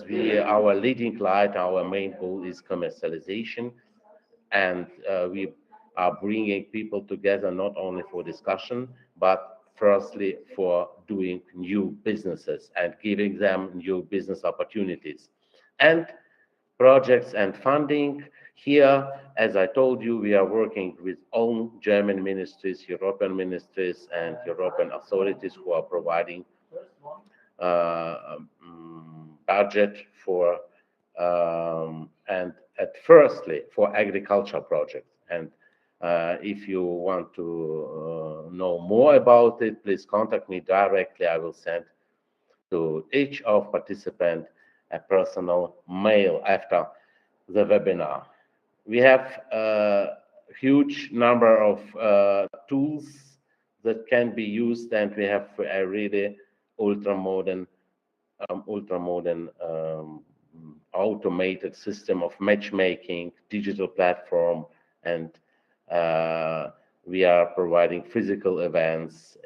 our leading light, our main goal is commercialization, and we are bringing people together not only for discussion, but firstly for doing new businesses and giving them new business opportunities and projects and funding. Here, as I told you, we are working with all German ministries, European ministries, and European authorities who are providing budget for and at firstly for agriculture projects. And if you want to know more about it, please contact me directly. I will send to each of participants a personal mail after the webinar. We have a huge number of tools that can be used, and we have a really ultra modern automated system of matchmaking, digital platform, and uh, we are providing physical events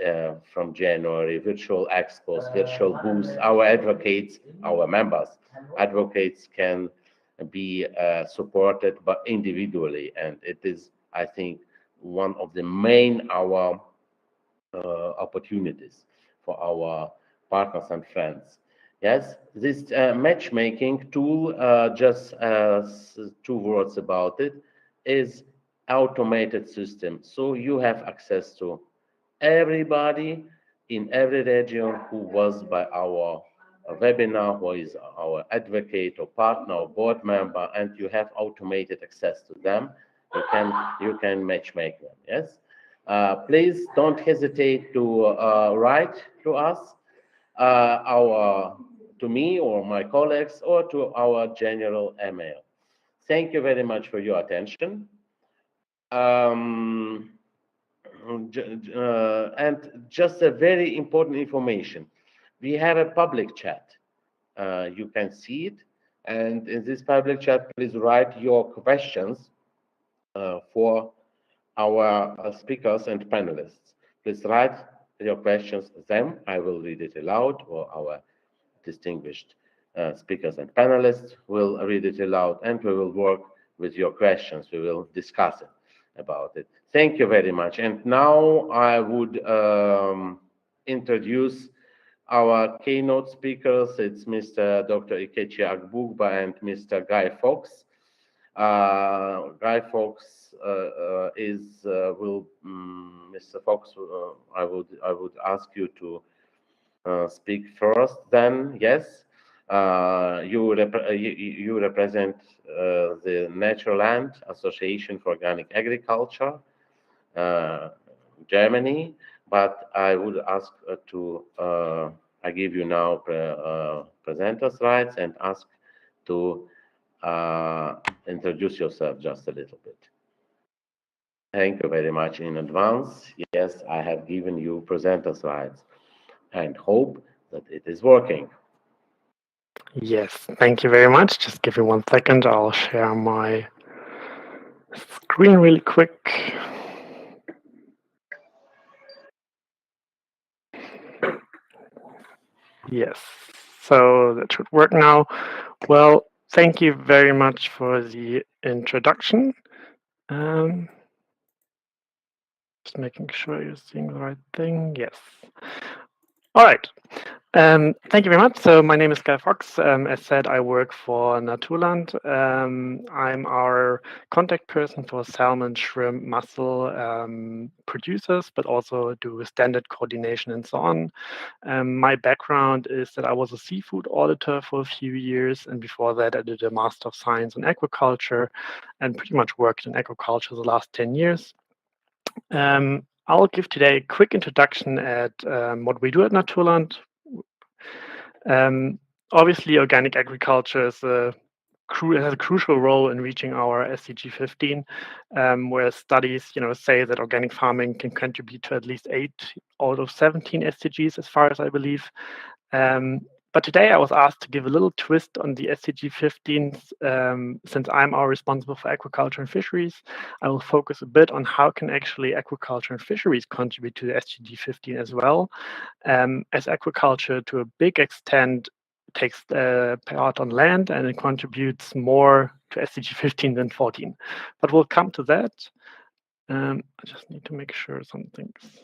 from January, virtual expos, virtual booths. Our advocates, our members, advocates can be supported but individually, and it is, I think, one of the main our opportunities for our partners and friends. Yes, this matchmaking tool, just two words about it, is automated system. So you have access to everybody in every region who was by our webinar, who is our advocate or partner or board member, and you have automated access to them. You can matchmake them. Yes. Please don't hesitate to write to us, our to me or my colleagues, or to our general email. Thank you very much for your attention. Um, and just a very important information. We have a public chat. You can see it. And in this public chat, please write your questions for our speakers and panelists. Please write your questions, them. I will read it aloud, or our distinguished speakers and panelists will read it aloud, and we will work with your questions. We will discuss it about it. Thank you very much. And now I would introduce our keynote speakers. It's Mr. Dr. Ikechi Agbugba and Mr. Guy Fawkes. Guy Fawkes is will Mr. Fawkes. I would ask you to speak first. Then yes, you represent the Natural Land Association for Organic Agriculture, uh, Germany. But I would ask to I give you now presenters rights and ask to introduce yourself just a little bit. Thank you very much in advance. Yes, I have given you presenters rights and hope that it is working. Yes, thank you very much. Just give me 1 second. I'll share my screen really quick. Yes, so that should work now. Well, thank you very much for the introduction. Just making sure you're seeing the right thing. Yes. All right. Thank you very much. So my name is Guy Fawkes. As said, I work for Naturland. I'm our contact person for salmon, shrimp, mussel producers, but also do standard coordination and so on. My background is that I was a seafood auditor for a few years, and before that, I did a Master of Science in Aquaculture and pretty much worked in aquaculture the last 10 years. I'll give today a quick introduction at what we do at Naturland. Obviously, organic agriculture has a crucial role in reaching our SDG 15, where studies, say that organic farming can contribute to at least 8 out of 17 SDGs, as far as I believe. But today I was asked to give a little twist on the SDG 15s. Since I'm our responsible for aquaculture and fisheries, I will focus a bit on how can actually aquaculture and fisheries contribute to the SDG 15 as well, as aquaculture to a big extent takes part on land, and it contributes more to SDG 15 than 14. But we'll come to that. I just need to make sure something's...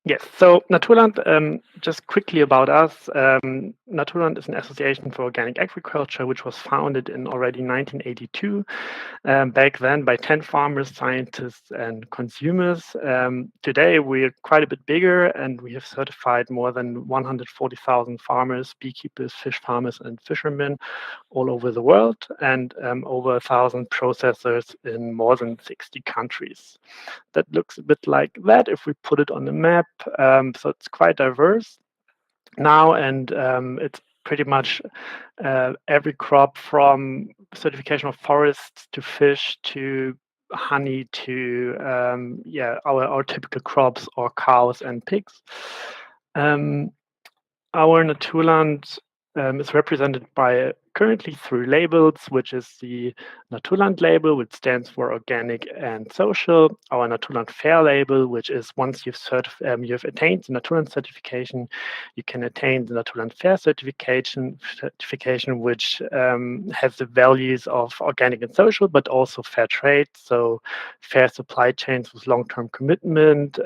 Yes, so Naturland, just quickly about us. Naturland is an association for organic agriculture, which was founded in already 1982, back then by 10 farmers, scientists, and consumers. Today, we're quite a bit bigger, and we have certified more than 140,000 farmers, beekeepers, fish farmers, and fishermen all over the world, and over 1,000 processors in more than 60 countries. That looks a bit like that if we put it on the map. So it's quite diverse now, and it's pretty much every crop from certification of forests to fish to honey to our typical crops or cows and pigs. Our Naturland is represented by currently 3 labels, which is the Naturland label, which stands for organic and social. Our Naturland Fair label, which is once you've attained the Naturland certification, you can attain the Naturland Fair certification, which has the values of organic and social, but also fair trade. So fair supply chains with long-term commitment,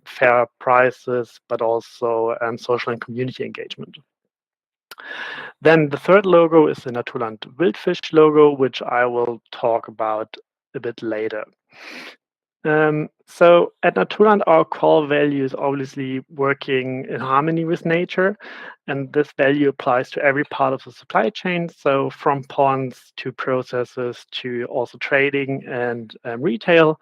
fair prices, but also social and community engagement. Then the third logo is the Naturland Wildfish logo, which I will talk about a bit later. So at Naturland, our core value is obviously working in harmony with nature, and this value applies to every part of the supply chain. So from ponds to processors to also trading and retail,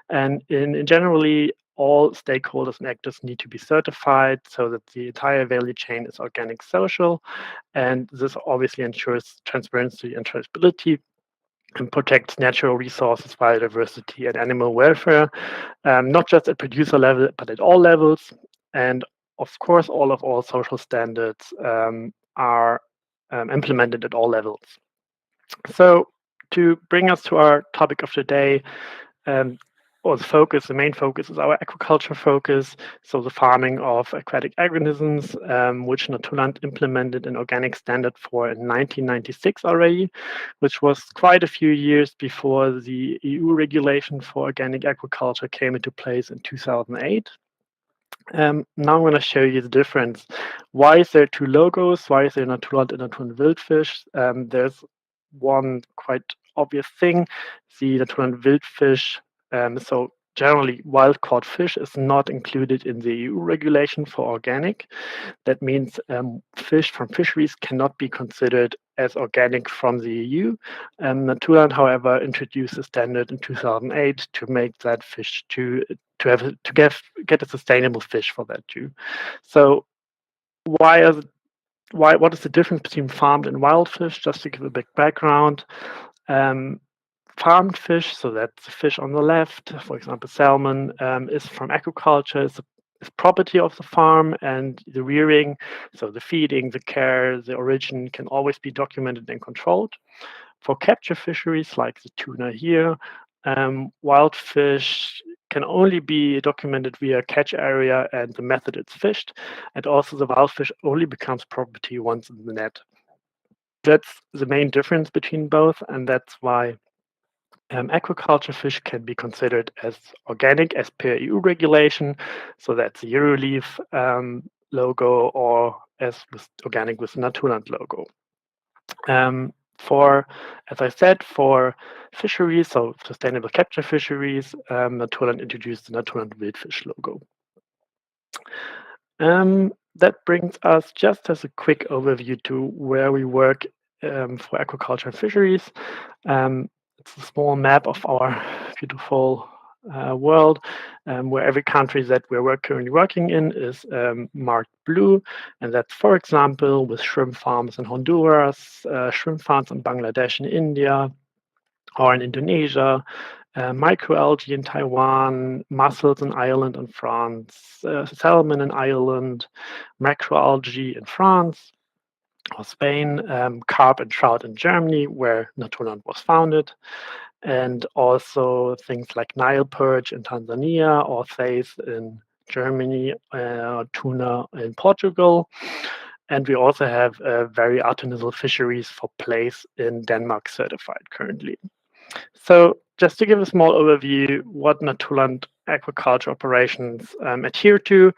and in generally all stakeholders and actors need to be certified so that the entire value chain is organic social, and this obviously ensures transparency and traceability and protects natural resources, biodiversity, and animal welfare, not just at producer level, but at all levels. And of course, all social standards are implemented at all levels. So to bring us to our topic of the day, the main focus is our aquaculture focus, so the farming of aquatic organisms, which Naturland implemented an organic standard for in 1996 already, which was quite a few years before the EU regulation for organic aquaculture came into place in 2008. Now I'm going to show you the difference. Why is there 2 logos? Why is there Naturland and Naturland Wildfish? There's one quite obvious thing. The Naturland Wildfish, so generally wild caught fish is not included in the EU regulation for organic. That means fish from fisheries cannot be considered as organic from the EU. Naturland, however, introduced a standard in 2008 to make that fish get a sustainable fish for that too. So what is the difference between farmed and wild fish? Just to give a big background. Farmed fish, so that's the fish on the left, for example, salmon, is from aquaculture, is property of the farm, and the rearing, so the feeding, the care, the origin can always be documented and controlled. For capture fisheries, like the tuna here, wild fish can only be documented via catch area and the method it's fished, and also the wild fish only becomes property once in the net. That's the main difference between both, and that's why aquaculture fish can be considered as organic as per EU regulation, so that's the Euroleaf logo, or as with organic with the Naturland logo. As I said, for fisheries, so sustainable capture fisheries, Naturland introduced the Naturland Wildfish logo. That brings us just as a quick overview to where we work for aquaculture and fisheries. It's a small map of our beautiful world, where every country that we're currently working in is marked blue, and that's, for example, with shrimp farms in Honduras, shrimp farms in Bangladesh and India, or in Indonesia, microalgae in Taiwan, mussels in Ireland and France, salmon in Ireland, macroalgae in France or Spain, carp and trout in Germany, where Naturland was founded, and also things like Nile perch in Tanzania or Thais in Germany, tuna in Portugal. And we also have very artisanal fisheries for plaice in Denmark certified currently. So just to give a small overview, what Naturland aquaculture operations adhere to,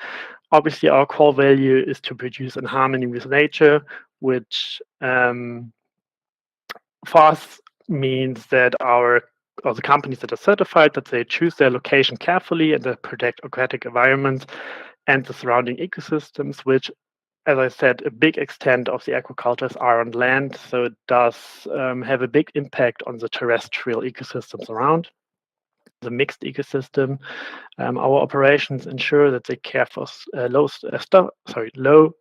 obviously our core value is to produce in harmony with nature, which for us means that the companies that are certified, that they choose their location carefully and they protect aquatic environments and the surrounding ecosystems, which, as I said, a big extent of the aquacultures are on land, so it does have a big impact on the terrestrial ecosystems around the mixed ecosystem. Our operations ensure that they care for low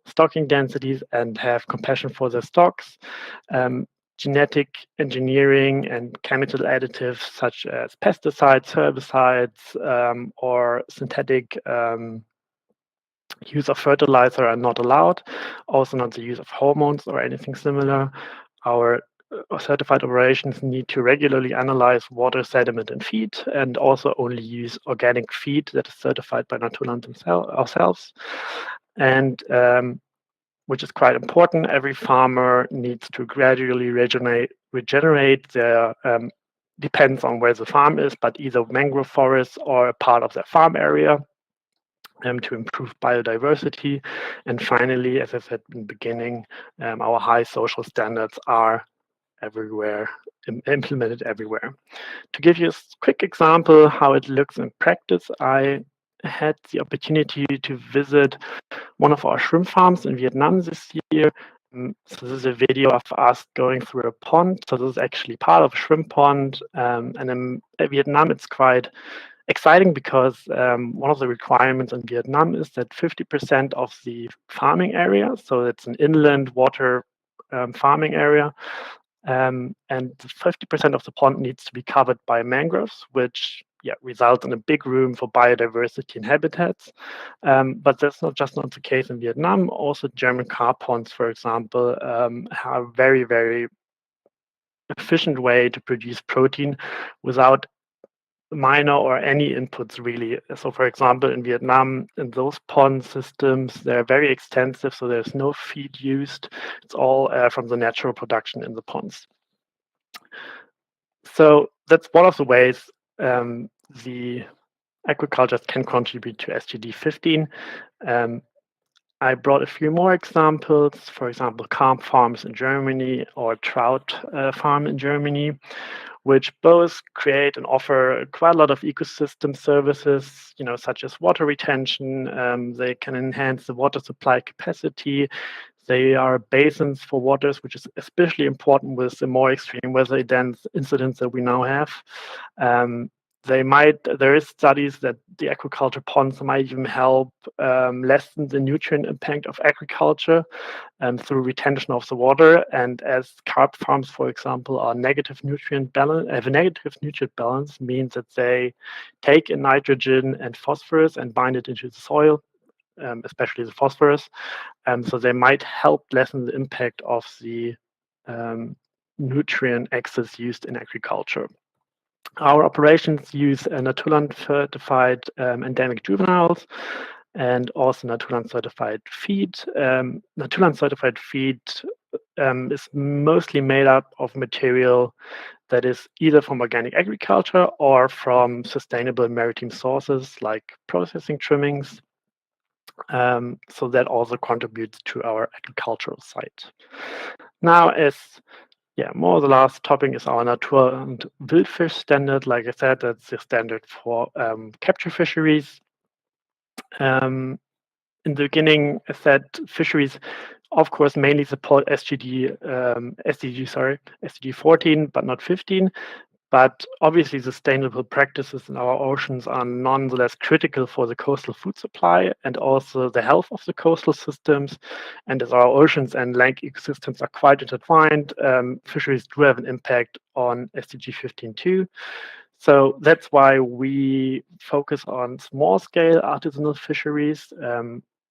stocking densities and have compassion for their stocks. Genetic engineering and chemical additives such as pesticides, herbicides, or synthetic use of fertilizer are not allowed. Also, not the use of hormones or anything similar. Our certified operations need to regularly analyze water, sediment, and feed, and also only use organic feed that is certified by Naturland ourselves. And which is quite important, every farmer needs to gradually regenerate their depends on where the farm is, but either mangrove forests or a part of their farm area to improve biodiversity. And finally, as I said in the beginning, our high social standards are everywhere, implemented everywhere. To give you a quick example how it looks in practice, I had the opportunity to visit one of our shrimp farms in Vietnam this year. So this is a video of us going through a pond. So this is actually part of a shrimp pond. And in Vietnam, it's quite exciting because one of the requirements in Vietnam is that 50% of the farming area, so it's an inland water farming area, and 50% of the pond needs to be covered by mangroves, which results in a big room for biodiversity and habitats. But that's not the case in Vietnam. Also, German carp ponds, for example, have a very, very efficient way to produce protein without minor or any inputs really. So for example, in Vietnam, in those pond systems, they're very extensive, so there's no feed used. It's all from the natural production in the ponds. So that's one of the ways the aquaculture can contribute to SDG 15. I brought a few more examples, for example, carp farms in Germany or trout farm in Germany, which both create and offer quite a lot of ecosystem services, such as water retention. They can enhance the water supply capacity. They are basins for waters, which is especially important with the more extreme weather incidents that we now have. There is studies that the aquaculture ponds might even help lessen the nutrient impact of agriculture through retention of the water. And as carp farms, for example, have a negative nutrient balance, means that they take in nitrogen and phosphorus and bind it into the soil, especially the phosphorus. So they might help lessen the impact of the nutrient excess used in agriculture. Our operations use Naturland certified endemic juveniles and also Naturland certified feed. Naturland certified feed is mostly made up of material that is either from organic agriculture or from sustainable maritime sources like processing trimmings. So that also contributes to our agricultural site. Now, more the last topic is our Naturland wildfish standard. Like I said, that's the standard for capture fisheries. In the beginning, I said fisheries, of course, mainly support SDG 14, but not 15. But obviously, sustainable practices in our oceans are nonetheless critical for the coastal food supply and also the health of the coastal systems. And as our oceans and land ecosystems are quite intertwined, fisheries do have an impact on SDG 15 too. So that's why we focus on small-scale artisanal fisheries.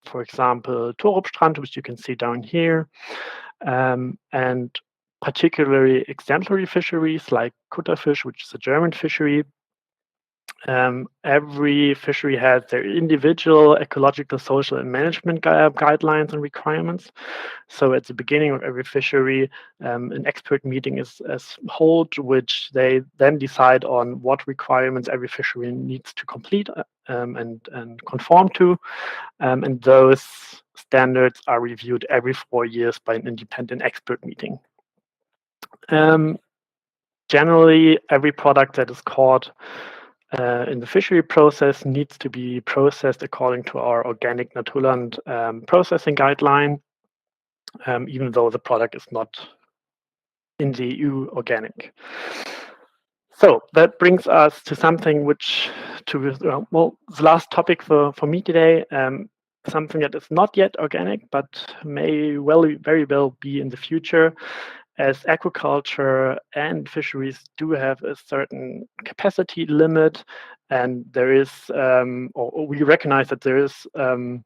For example, Torupstrand, which you can see down here, and particularly exemplary fisheries like Kutterfisch, which is a German fishery. Every fishery has their individual ecological, social, and management guidelines and requirements. So at the beginning of every fishery, an expert meeting is held, which they then decide on what requirements every fishery needs to complete and conform to. And those standards are reviewed every 4 years by an independent expert meeting. Generally, every product that is caught in the fishery process needs to be processed according to our organic Naturland processing guideline, even though the product is not in the EU organic. So that brings us to something which, the last topic for me today, something that is not yet organic, but may very well be in the future, as aquaculture and fisheries do have a certain capacity limit, and there is, or we recognize that there is a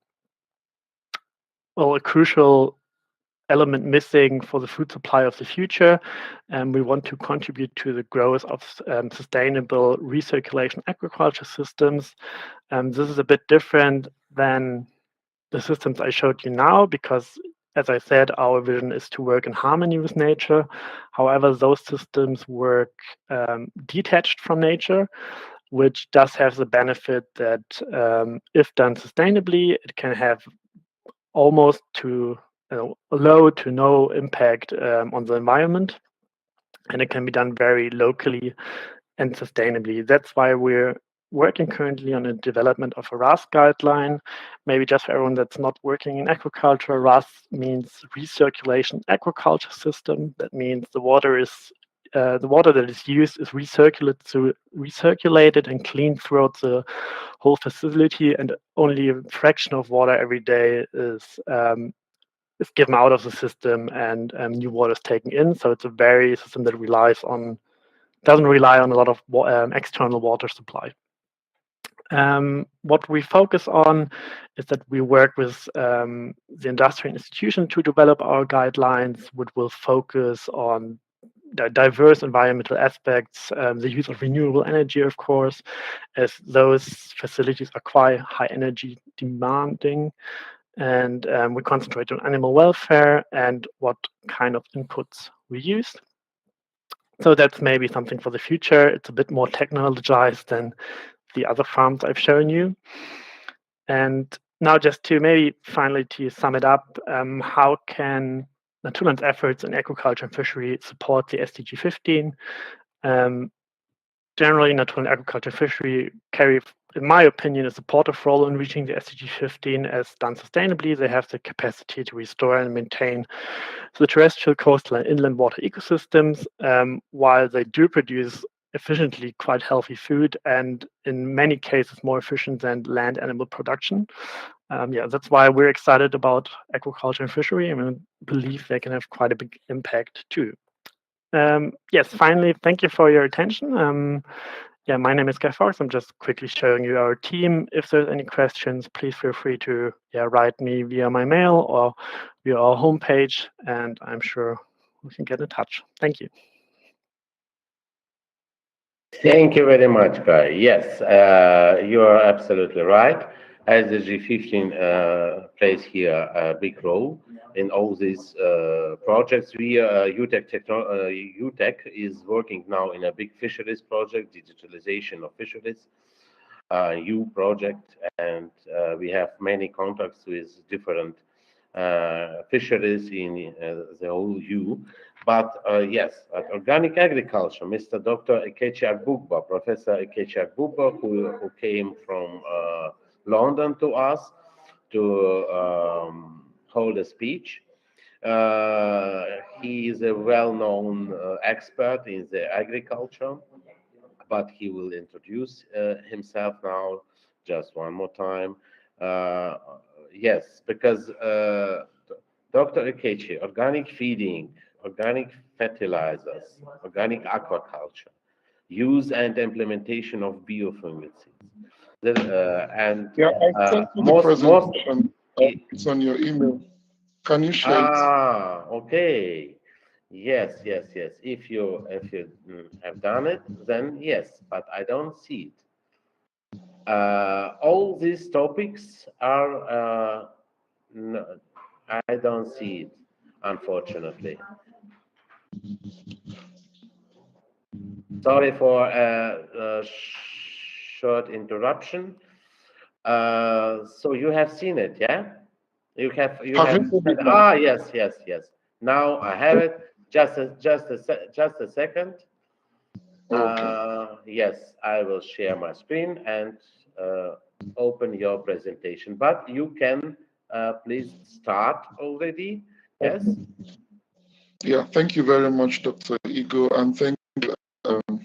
crucial element missing for the food supply of the future, and we want to contribute to the growth of sustainable recirculation aquaculture systems. This is a bit different than the systems I showed you now, because as I said, our vision is to work in harmony with nature. However, those systems work detached from nature, which does have the benefit that if done sustainably, it can have almost low to no impact on the environment, and it can be done very locally and sustainably. That's why we're working currently on a development of a RAS guideline. Maybe just for everyone that's not working in aquaculture, RAS means recirculation aquaculture system. That means the water that is used is recirculated and cleaned throughout the whole facility, and only a fraction of water every day is given out of the system, and new water is taken in. So it's a very system that doesn't rely on a lot of external water supply. What we focus on is that we work with the industrial institution to develop our guidelines, which will focus on diverse environmental aspects, the use of renewable energy, of course, as those facilities are quite high energy demanding. And we concentrate on animal welfare and what kind of inputs we use. So that's maybe something for the future. It's a bit more technologized than the other farms I've shown you. And now just to maybe finally to sum it up, how can Naturland's efforts in aquaculture and fishery support the SDG 15? Generally, Naturland aquaculture and fishery carry, in my opinion, a supportive role in reaching the SDG 15 as done sustainably. They have the capacity to restore and maintain the terrestrial, coastal, and inland water ecosystems, while they do produce efficiently quite healthy food, and in many cases more efficient than land animal production. That's why we're excited about aquaculture and fishery, and we believe they can have quite a big impact too. Yes, finally, thank you for your attention. My name is Guy Fox. I'm just quickly showing you our team. If there's any questions, please feel free to write me via my mail or via our homepage, and I'm sure we can get in touch. Thank you. Thank you very much, Guy. Yes, you are absolutely right. SDG 15 plays here a big role in all these projects. UTEC is working now in a big fisheries project, digitalization of fisheries, EU project, and we have many contacts with different fisheries in the whole EU. But yes, at organic agriculture, Mr. Dr. Ekechi Agbugba, Professor Ekechi Agbugba, who came from London to us to hold a speech. He is a well-known expert in the agriculture, but he will introduce himself now just one more time. Yes, because Dr. Ekechi, organic feeding, organic fertilizers, organic aquaculture, use and implementation of biofungicides. And I sent you the presentation. It's on your email. Can you share it? Okay. Yes. If you have done it, then yes, but I don't see it. All these topics are, no, I don't see it, unfortunately. Sorry for a short interruption. So you have seen it, yeah? You have yes. Now I have it. Just a second. Okay. Yes, I will share my screen and open your presentation. But you can please start already. Yes. Yeah, thank you very much, Dr. Igo, and thank um,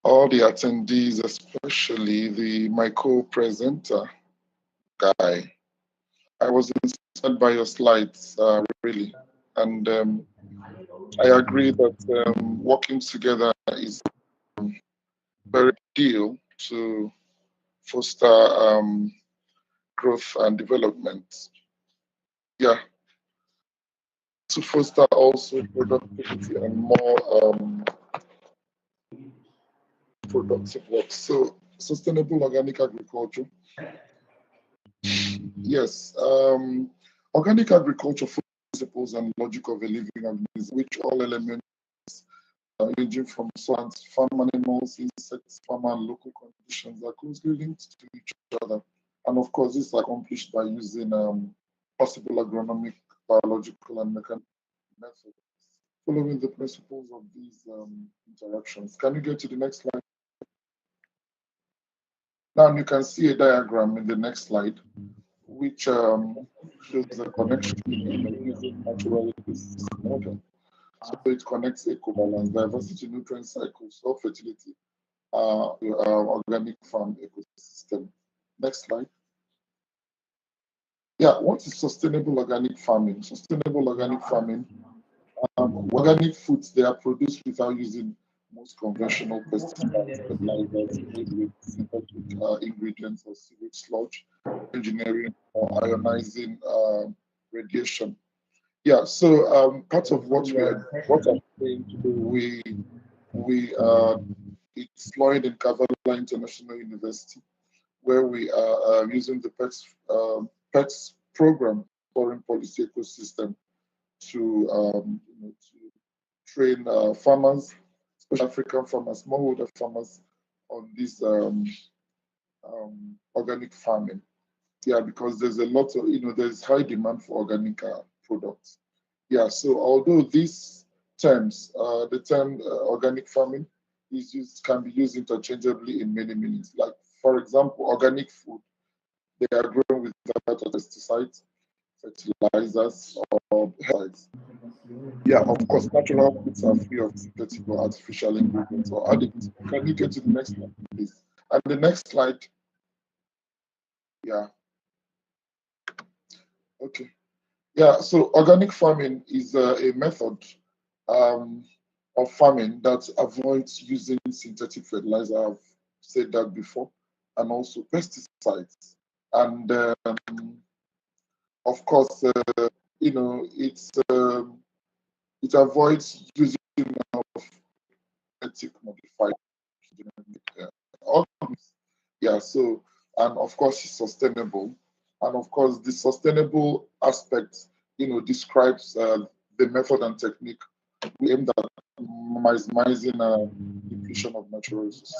all the attendees, especially my co-presenter, Guy. I was inspired by your slides, really. And I agree that working together is very deal to foster growth and development. Yeah, to foster also productivity and more productive work. So sustainable organic agriculture. Yes, organic agriculture principles and logic of a living organism, which all elements ranging from plants, farm animals, insects, farm and local conditions are closely linked to each other. And of course, this is accomplished by using possible agronomic, biological, and mechanical methods, following the principles of these interactions. Can you get to the next slide? Now you can see a diagram in the next slide, which shows a connection using natural ecosystem model. So it connects eco-balance, diversity, nutrient cycles, soil fertility, organic farm ecosystem. Next slide. Yeah, what is sustainable organic farming? Sustainable organic farming, organic foods, they are produced without using most conventional pesticides, fertilizers, made with synthetic ingredients or sewage sludge, engineering or ionizing radiation. Yeah, so part of what I'm saying to do, it's Lloyd and Kavala International University, where we are using the PETS program, Foreign Policy Ecosystem, to train farmers, especially African farmers, smallholder farmers, on this organic farming. Yeah, because there's a lot of, there's high demand for organic products. Yeah, so although these terms, the term organic farming can be used interchangeably in many meanings. Like, for example, organic food, they are grown without pesticides, fertilizers, or pesticides. Yeah, of course, natural foods are free of synthetic or artificial ingredients or additives. Can you get to the next slide, please? And the next slide, yeah, okay. Yeah, so organic farming is a method um, of farming that avoids using synthetic fertilizer. I've said that before, and also pesticides. And of course, it avoids using of genetic modified organisms. Yeah, so, and of course, it's sustainable. And of course, the sustainable aspect, describes the method and technique aimed at minimizing depletion of natural resources.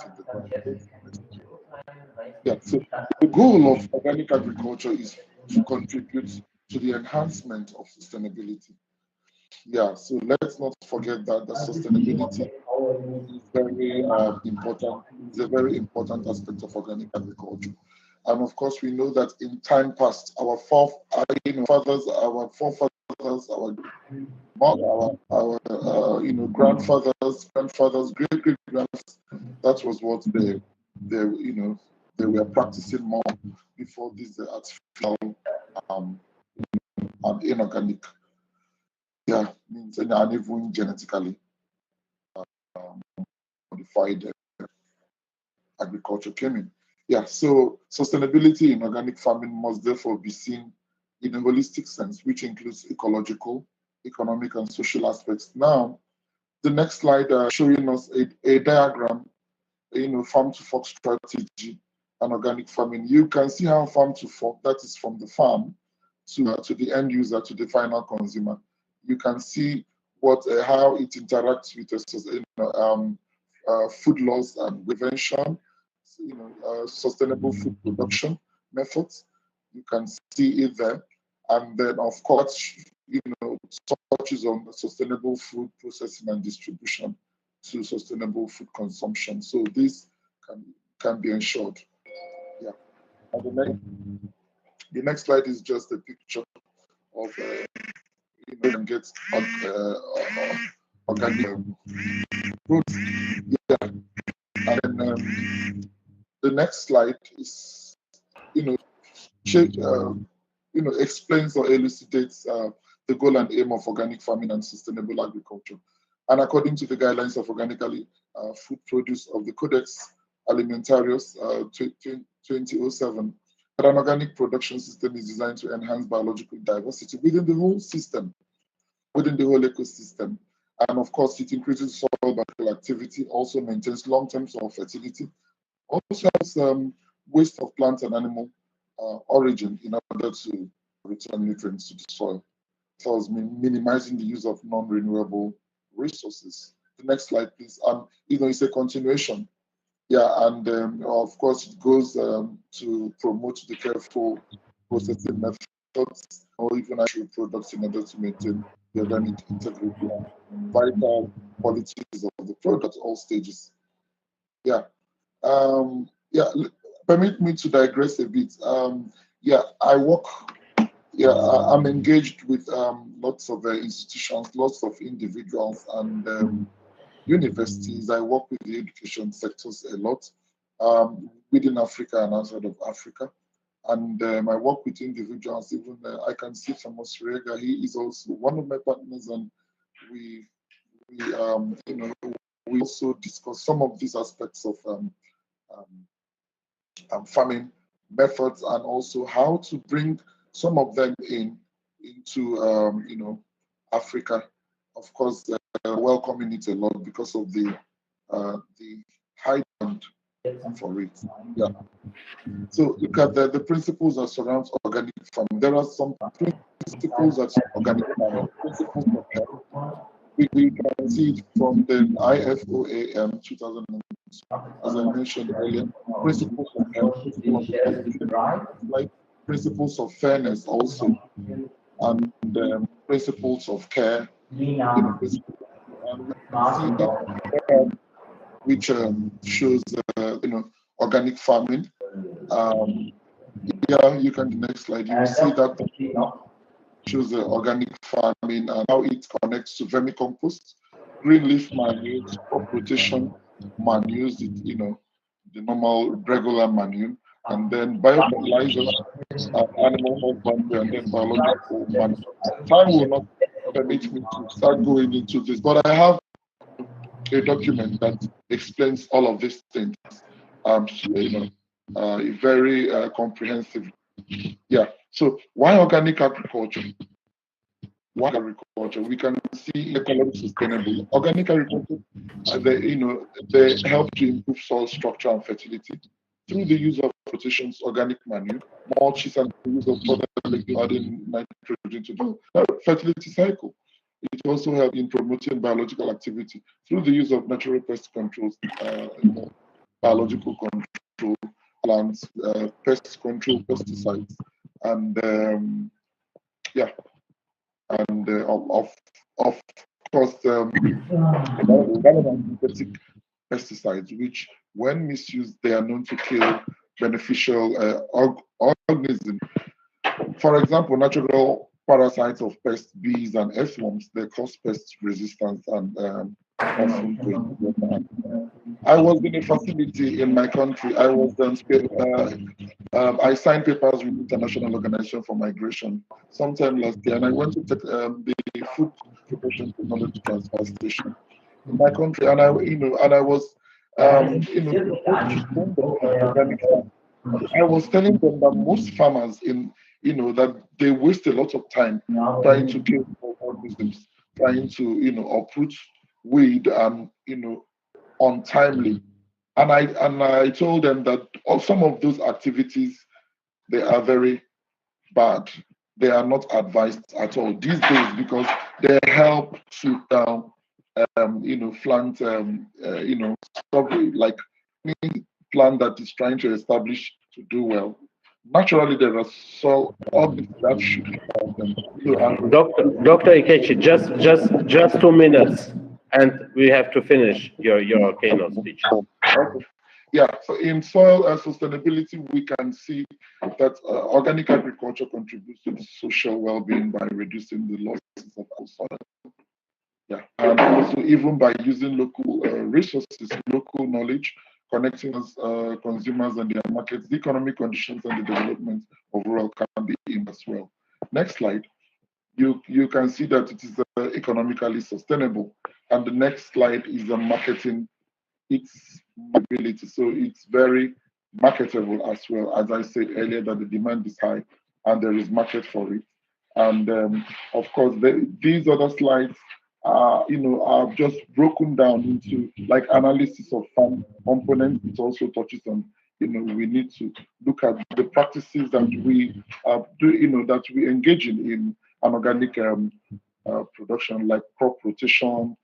Yeah, so the goal of organic agriculture is to contribute to the enhancement of sustainability. Yeah, so let's not forget that the sustainability is very important. It's a very important aspect of organic agriculture. And of course, we know that in time past, our forefathers, grandfathers, great grandfathers, that was what they were practicing more before this artificial um, and inorganic, yeah, means and even genetically modified agriculture came in. Yeah, so sustainability in organic farming must therefore be seen in a holistic sense, which includes ecological, economic, and social aspects. Now, the next slide showing us a diagram farm to fork strategy and organic farming. You can see how farm to fork, that is from the farm to the end user, to the final consumer. You can see how it interacts with food loss and prevention, sustainable food production methods. You can see it there. And then, of course, touches on sustainable food processing and distribution to sustainable food consumption. So this can be ensured. Yeah. And the next slide is just a picture of get organic food. Yeah. And then the next slide is explains or elucidates the goal and aim of organic farming and sustainable agriculture. And according to the guidelines of organically food produce of the Codex Alimentarius 2007, that an organic production system is designed to enhance biological diversity within the whole system, within the whole ecosystem. And of course, it increases soil biological activity, also maintains long-term soil fertility, also has waste of plant and animal origin in order to return nutrients to the soil, thus minimizing the use of non-renewable resources. The next slide, please. It's a continuation. Yeah, and of course, it goes to promote the careful processing methods or even actual products in order to maintain the organic integrity and vital qualities of the product at all stages. Yeah. Permit me to digress a bit. I'm engaged with lots of institutions, lots of individuals, and universities. I work with the education sectors a lot within Africa and outside of Africa. And I work with individuals, even I can see Thomas Rega, he is also one of my partners, and we also discuss some of these aspects of farming methods, and also how to bring some of them into Africa. Of course, welcoming it a lot because of the high demand for it. Yeah. So look at the principles that surround organic farming. There are some principles that organic farming. Principles of health. We can see it from the IFOAM 2002, as I mentioned earlier. Principles of health, like principles of fairness also, and principles of care, which shows organic farming. You can, the next slide, you will see that shows the organic farming and how it connects to vermicompost, green leaf manures, crop rotation manures, the normal regular manure, and then biofertilizers, animal husbandry, and then biological manure. Time will not permit me to start going into this, but I have a document that explains all of these things. Very comprehensive. Yeah. So why organic agriculture? Why agriculture? We can see economic sustainable. Organic agriculture, they help to improve soil structure and fertility through the use of rotations, organic manure, mulches, and the use of further adding nitrogen to the fertility cycle. It also helps in promoting biological activity through the use of natural pest controls, biological control plants, pest control pesticides, and of course, synthetic pesticides, which when misused, they are known to kill beneficial organisms. For example, natural parasites of pests, bees, and earthworms, they cause pest resistance and I was in a facility in my country. I was I signed papers with International Organization for Migration sometime last year, and I went to the Food Preparation Technology Transfer Station in my country, and I was I was telling them that most farmers that they waste a lot of time trying to kill organisms, trying to uproot weed and untimely And I told them that some of those activities, they are very bad. They are not advised at all these days because they help to plant like any plant that is trying to establish to do well. Naturally, there are so obvious that should help them. Dr. Ikechi, just 2 minutes, and we have to finish your keynote speech. Okay. Yeah, so in soil sustainability, we can see that organic agriculture contributes to the social well-being by reducing the losses of our soil. Yeah, and also even by using local resources, local knowledge, connecting us consumers and their markets, the economic conditions and the development of rural can be in as well. Next slide. You can see that it is economically sustainable. And the next slide is the marketing its mobility. So it's very marketable as well. As I said earlier, that the demand is high and there is market for it. And of course, these other slides are just broken down into like analysis of farm components. It also touches on, we need to look at the practices that we do, that we engage in an organic production, like crop rotation,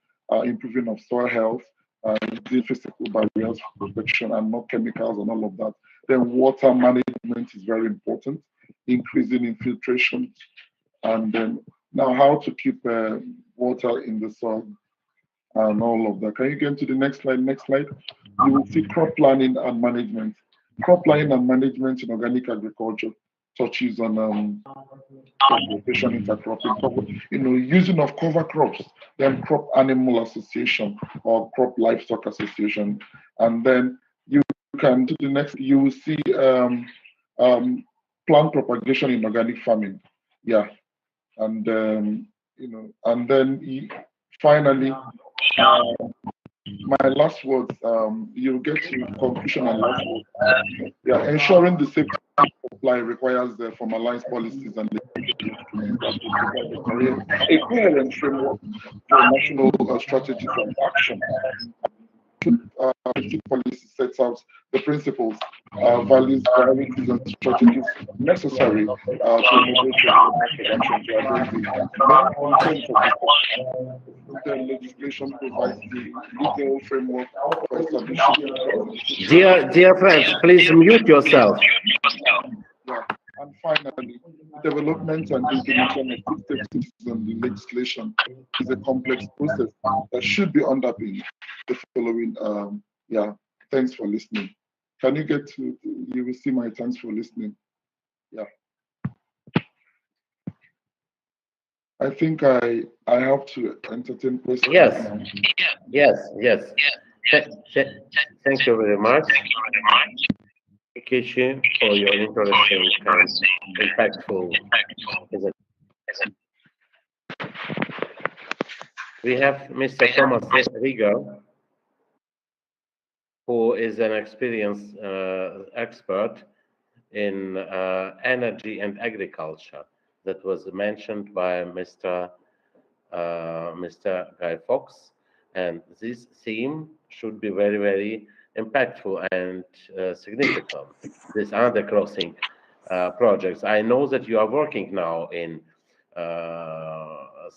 improving of soil health, using physical barriers for protection and not chemicals and all of that. Then water management is very important, increasing infiltration, and then now how to keep water in the soil and all of that. Can you get to the next slide? Next slide. You will see crop planning and management. Crop planning and management in organic agriculture touches on rotation, intercropping, using of cover crops, then crop animal association or crop livestock association, and then you can do the next. You will see plant propagation in organic farming, yeah, and and then finally. My last words, you'll get to conclusion and last words. Yeah, ensuring the safety of supply requires the formalized policies and a coherent framework for national strategies and action. Safety policy sets out the principles, values, priorities, and strategies necessary to enable prevention to address the the legislation provides the legal framework for establishing. Dear friends, please mute yourself. Yeah. And finally, development and implementation of safety and the legislation is a complex process that should be underpinned the following. Thanks for listening. Can you get to, you will see my thanks for listening. Yeah. I think I have to entertain questions. Yes. Thank you very much. Ikechi, for your interesting and impactful presentation. We have Mr. Thomas Rieger, who is an experienced expert in energy and agriculture. That was mentioned by Mr. Guy Fawkes, and this theme should be very, very impactful and significant. These are the crossing projects. I know that you are working now in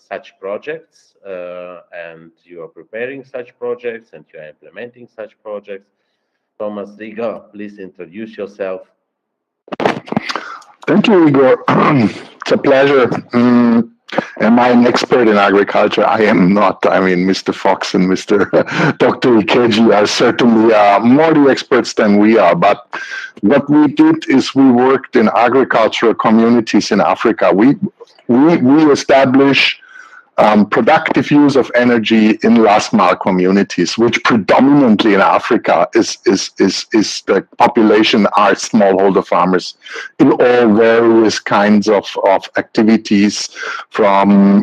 such projects, and you are preparing such projects, and you are implementing such projects. Thomas Rieger, please introduce yourself. Thank you, Igor. It's a pleasure. Am I an expert in agriculture? I am not. I mean, Mr. Fawkes and Mr. Dr. Ikechi are certainly more the experts than we are. But what we did is we worked in agricultural communities in Africa. We established productive use of energy in last mile communities, which predominantly in Africa is the population are smallholder farmers in all various kinds of activities, from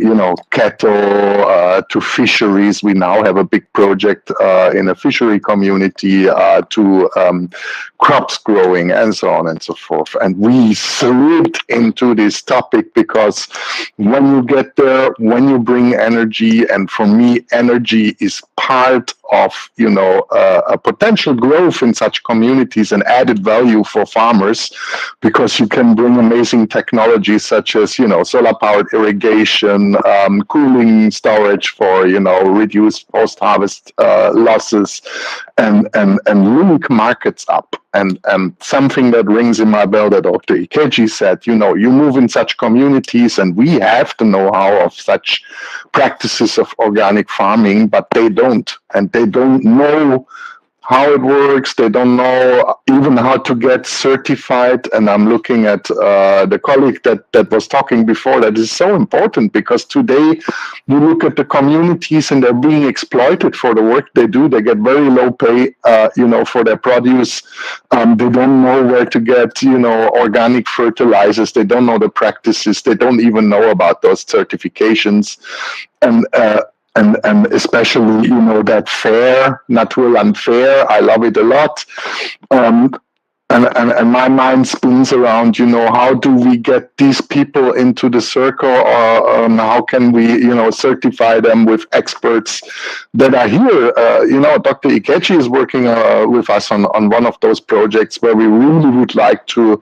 cattle to fisheries. We now have a big project in a fishery community to crops growing and so on and so forth. And we slipped into this topic because when you get there, when you bring energy, and for me, energy is part of, a potential growth in such communities and added value for farmers, because you can bring amazing technologies such as, solar powered irrigation, cooling storage for, reduced post-harvest losses, and link markets up. And something that rings in my bell that Dr. Ikeji said, you move in such communities, and we have the know-how of such practices of organic farming, but they don't. And they don't know how it works. They don't know even how to get certified. And I'm looking at the colleague that was talking before. That is so important, because today you look at the communities and they're being exploited for the work they do. They get very low pay, for their produce. They don't know where to get, organic fertilizers. They don't know the practices. They don't even know about those certifications. And especially, that fair, Naturland Fair, I love it a lot. And my mind spins around, how do we get these people into the circle, or how can we, certify them with experts that are here? Dr. Ikeji is working with us on one of those projects where we really would like to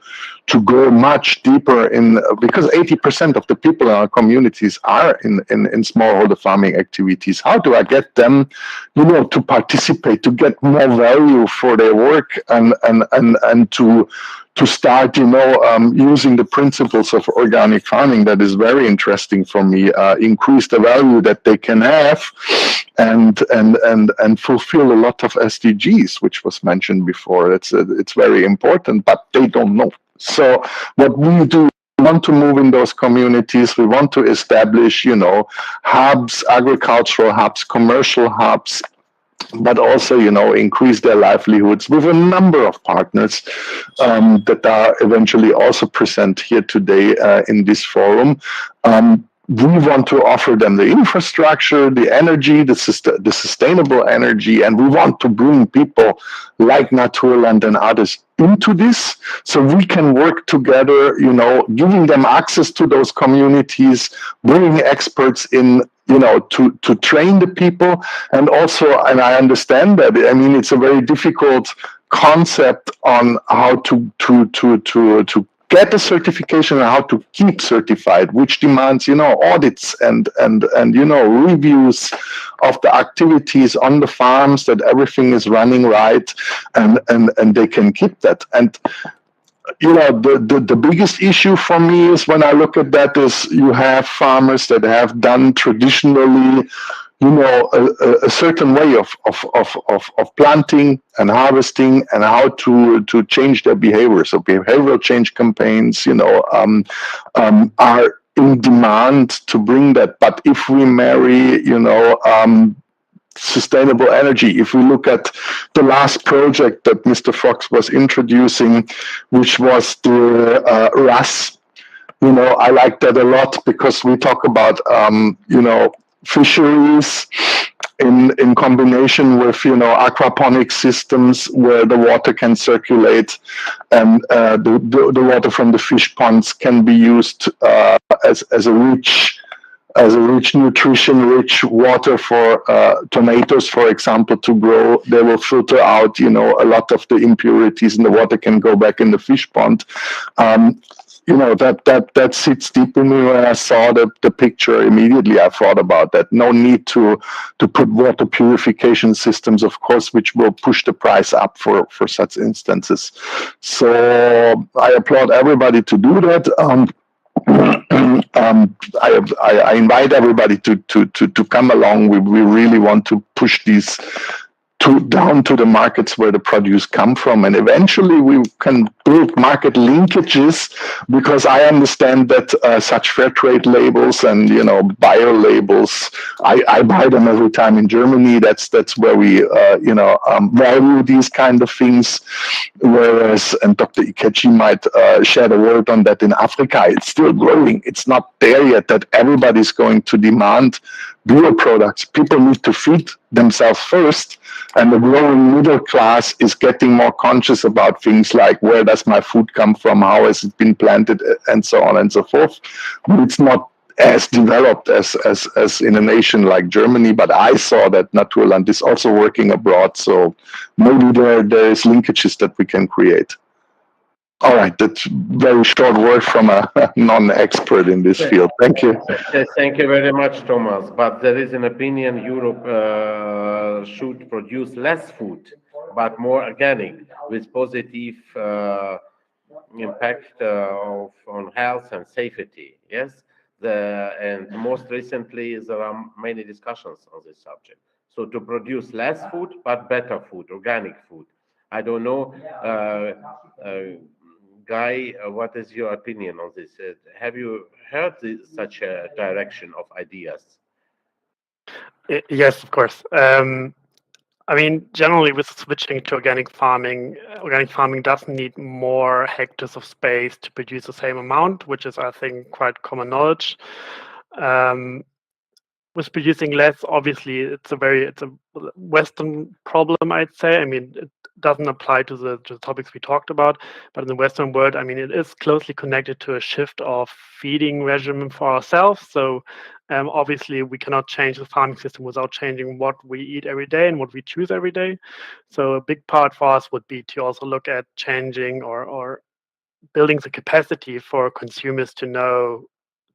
go much deeper in, because 80% of the people in our communities are in smallholder farming activities. How do I get them, to participate, to get more value for their work, and to start, using the principles of organic farming? That is very interesting for me. Increase the value that they can have, and fulfill a lot of SDGs, which was mentioned before. It's very important, but they don't know. So what we do, we want to move in those communities. We want to establish, hubs, agricultural hubs, commercial hubs, but also, increase their livelihoods with a number of partners that are eventually also present here today in this forum. We want to offer them the infrastructure, the energy, the sustainable energy, and we want to bring people like Naturland and others into this, so we can work together, giving them access to those communities, bringing experts in, to train the people. And also, and I understand that, it's a very difficult concept on how to get a certification and how to keep certified, which demands, audits and reviews of the activities on the farms, that everything is running right, and they can keep that. And the biggest issue for me is, when I look at that, is you have farmers that have done traditionally, a certain way of planting and harvesting, and how to change their behavior. So behavioral change campaigns, are in demand to bring that. But if we marry, sustainable energy, if we look at the last project that Mr. Fox was introducing, which was the RAS, I like that a lot, because we talk about, fisheries in combination with, aquaponic systems where the water can circulate, and the water from the fish ponds can be used as a rich nutrition-rich water for tomatoes, for example, to grow. They will filter out, a lot of the impurities, and the water can go back in the fish pond. That sits deep in me. When I saw the picture, immediately I thought about that. No need to put water purification systems, of course, which will push the price up for such instances. So I applaud everybody to do that. I invite everybody to come along. We really want to push these down to the markets where the produce come from, and eventually we can build market linkages, because I understand that such fair trade labels and bio labels, I buy them every time in Germany. That's where we value these kind of things. Whereas, and Dr. Ikeji might share a word on that, in Africa it's still growing. It's not there yet that everybody's going to demand bio products. People need to feed themselves first. And the growing middle class is getting more conscious about things like, where does my food come from, how has it been planted, and so on and so forth. But it's not as developed as in a nation like Germany, but I saw that Naturland is also working abroad. So maybe there is linkages that we can create. All right, that's very short word from a non-expert in this field. Thank you. Yes, thank you very much, Thomas. But there is an opinion Europe should produce less food, but more organic, with positive impact on health and safety. Yes, and most recently there are many discussions on this subject. So to produce less food but better food, organic food. I don't know, Guy, what is your opinion on this? Have you heard such a direction of ideas? Yes, of course. I mean, generally, with switching to organic farming does need more hectares of space to produce the same amount, which is, I think, quite common knowledge. With producing less, obviously, it's a Western problem, I'd say. I mean, it doesn't apply to the topics we talked about, but in the Western world, I mean, it is closely connected to a shift of feeding regimen for ourselves. So obviously, we cannot change the farming system without changing what we eat every day and what we choose every day. So a big part for us would be to also look at changing or building the capacity for consumers to know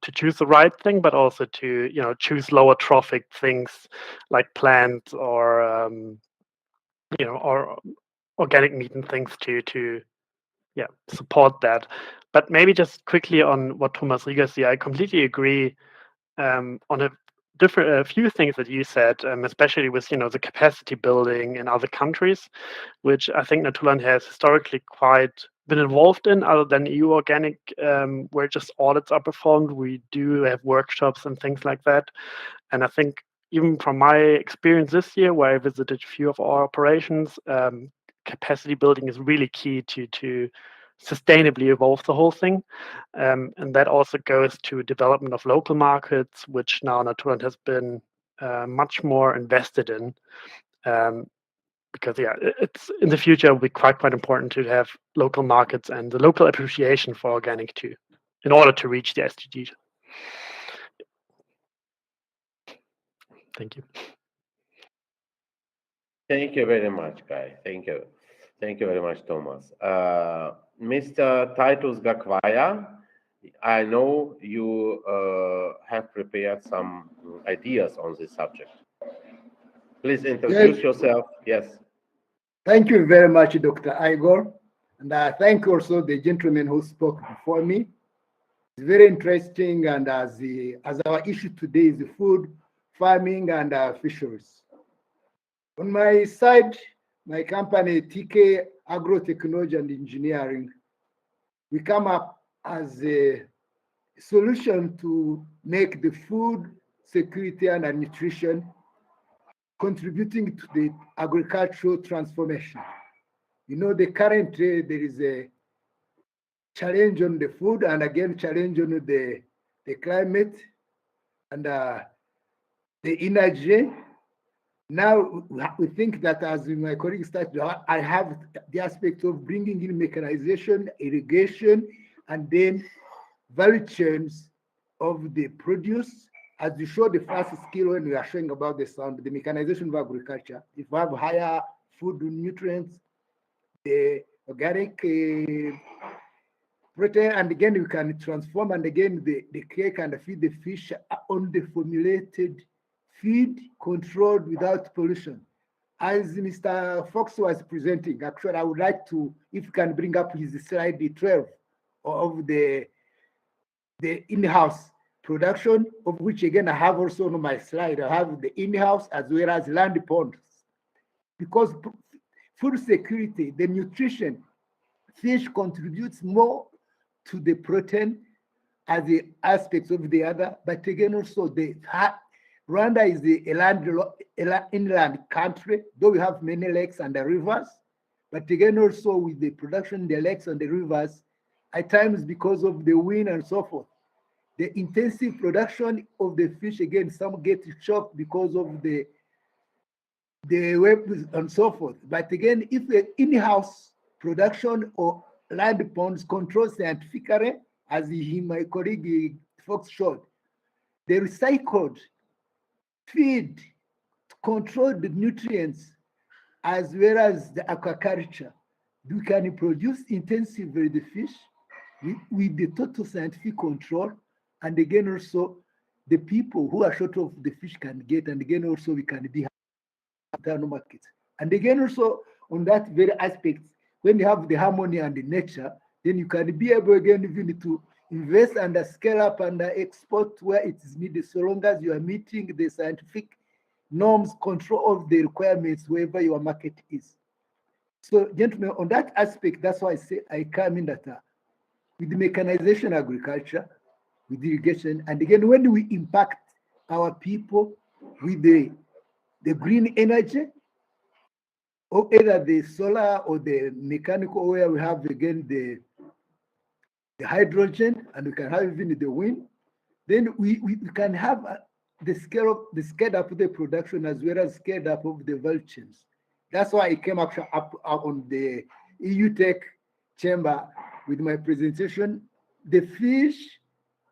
to choose the right thing, but also to choose lower trophic things like plants or or organic meat and things to support that. But maybe just quickly on what Thomas Rieger said, I completely agree on a few things that you said, especially with the capacity building in other countries, which I think Naturland has historically quite been involved in, other than EU organic, where just audits are performed. We do have workshops and things like that, and I think even from my experience this year, where I visited a few of our operations, capacity building is really key to sustainably evolve the whole thing. And that also goes to development of local markets, which now Naturland has been much more invested in. Because it's in the future will be quite important to have local markets and the local appreciation for organic too, in order to reach the SDGs. Thank you. Thank you very much, Guy. Thank you. Thank you very much, Thomas. Mr. Titus Gakwaya, I know you have prepared some ideas on this subject. Please introduce yourself. Yes. Thank you very much, Dr. Igor. And thank also the gentleman who spoke before me. It's very interesting, and as our issue today is the food, farming, and fisheries. On my side, my company, TK Agrotechnology and Engineering, we come up as a solution to make the food security and nutrition contributing to the agricultural transformation. The current there is a challenge on the food, and again challenge on the climate and the energy. Now we think that, as my colleague started, I have the aspect of bringing in mechanization, irrigation, and then value chains of the produce. As you show the first skill when we are showing about the mechanization of agriculture, if we have higher food nutrients, the organic protein, and again we can transform, and again the cake and feed the fish on the formulated feed controlled without pollution. As Mr. Fox was presenting, actually I would like to, if you can bring up his slide 12 of the in-house production, of which again I have also on my slide, I have the in-house as well as land ponds. Because food security, the nutrition, fish contributes more to the protein as the aspects of the other, but again also Rwanda is the inland country, though we have many lakes and the rivers, but again also with the production, the lakes and the rivers, at times because of the wind and so forth, the intensive production of the fish, again, some get shocked because of the web and so forth. But again, if the in-house production or land ponds controlled scientifically, as my colleague Fox showed, the recycled feed to control the nutrients as well as the aquaculture. We can produce intensively the fish with the total scientific control, and again also the people who are short of the fish can get, and again also we can be internal market. And again also on that very aspect, when you have the harmony and the nature, then you can be able again even to invest and scale up and export where it is needed, so long as you are meeting the scientific norms, control of the requirements wherever your market is. So, gentlemen, on that aspect, that's why I say I come in that with the mechanization agriculture, with irrigation, and again, when we impact our people with the green energy, or either the solar or the mechanical, where we have again the hydrogen, and we can have even the wind, then we can have the scale up of the production as well as scale up of the value chains. That's why I came up on the EU Tech Chamber with my presentation. The fish